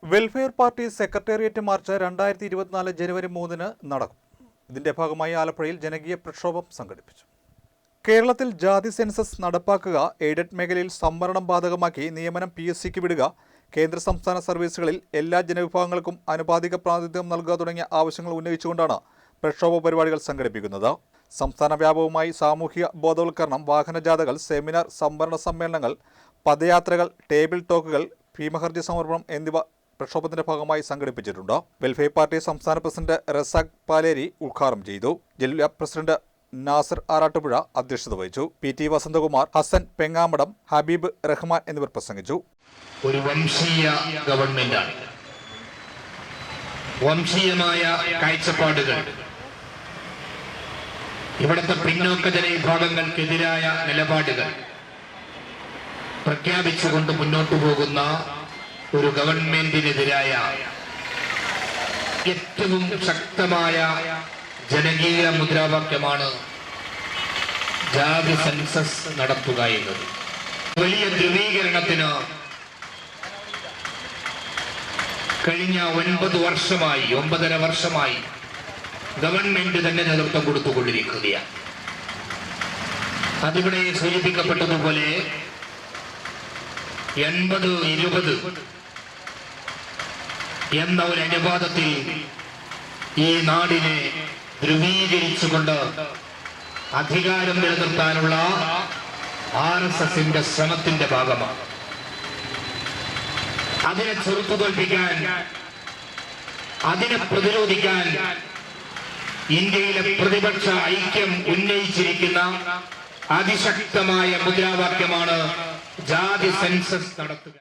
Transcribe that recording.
Welfare party secretariat March 2024 ജനുവരി 3 നടക്കും. ഇതിന്റെ ഭാഗമായി ആലപ്പുഴയിൽ ജനകീയ പ്രക്ഷോഭം സംഘടിപ്പിച്ചു. കേരളത്തിൽ ജാതി സെൻസസ് നടപ്പാക്കുക, എയ്ഡഡ് മേഖലയിൽ സംവരണം ബാധകമാക്കി നിയമനം PSCക്ക് വിടുക, കേന്ദ്ര സംസ്ഥാന സർവീസുകളിൽ എല്ലാ ജനവിഭാഗങ്ങൾക്കും ആനുപാതിക പ്രാതിനിധ്യം നൽകുക തുടങ്ങിയ ആവശ്യങ്ങൾ ഉന്നയിച്ചുകൊണ്ടാണ് പ്രക്ഷോഭ പരിപാടികൾ സംഘടിപ്പിക്കുന്നത്. സംസ്ഥാന വ്യാപകമായി സാമൂഹിക ബോധവൽക്കരണം, വാഹനജാഥകൾ, സെമിനാർ, സംവരണ സമ്മേളനങ്ങൾ, പദയാത്രകൾ, ടേബിൾ ടോക്കുകൾ, ഭീമഹർജി സമർപ്പണം എന്നിവ പ്രക്ഷോഭത്തിന്റെ ഭാഗമായി സംഘടിപ്പിച്ചിട്ടുണ്ട്. വെൽഫെയർ പാർട്ടി സംസ്ഥാന പ്രസിഡന്റ് റസാഖ് പാലേരി ഉദ്ഘാടനം ചെയ്തു. ജില്ലാ പ്രസിഡന്റ് നാസർ ആറാട്ടുപുഴ അധ്യക്ഷത വഹിച്ചു. PT വസന്തകുമാർ, ഹസൻ പെങ്ങാമടം, ഹബീബ് റഹ്മാൻ എന്നിവർ പ്രസംഗിച്ചു. ഒരു വംശീയ ഗവൺമെന്റാണ്. വംശീയമായ കാഴ്ചപ്പാടുകൾ, ഇവിടുത്തെ പിന്നോക്ക ജനവിഭാഗങ്ങൾക്കെതിരായ നിലപാടുകൾ പ്രഖ്യാപിച്ചുകൊണ്ട് മുന്നോട്ടു പോകുന്ന ഒരു ഗവൺമെന്റിനെതിരായ ഏറ്റവും ശക്തമായ ജനകീയ മുദ്രാവാക്യമാണ് ജാതി സെൻസസ് നടത്തുക എന്നത്. വലിയ ധ്രുവീകരണത്തിന് കഴിഞ്ഞ 9.5 വർഷമായി ഗവൺമെന്റ് തന്നെ നേതൃത്വം കൊടുത്തുകൊണ്ടിരിക്കുകയാണ്. അതിവിടെ സൂചിപ്പിക്കപ്പെട്ടതുപോലെ 80-20 എന്ന ഒരു അനുപാതത്തിൽ ഈ നാടിനെ ധ്രുവീകരിച്ചുകൊണ്ട് അധികാരം നിലനിർത്താനുള്ള RSSന്റെ ശ്രമത്തിന്റെ ഭാഗമാണ്. അതിനെ ചെറുത്തുതോൽപ്പിക്കാൻ, അതിനെ പ്രതിരോധിക്കാൻ ഇന്ത്യയിലെ പ്രതിപക്ഷ ഐക്യം ഉന്നയിച്ചിരിക്കുന്ന അതിശക്തമായ മുദ്രാവാക്യമാണ് ജാതി സെൻസസ് നടത്തുക.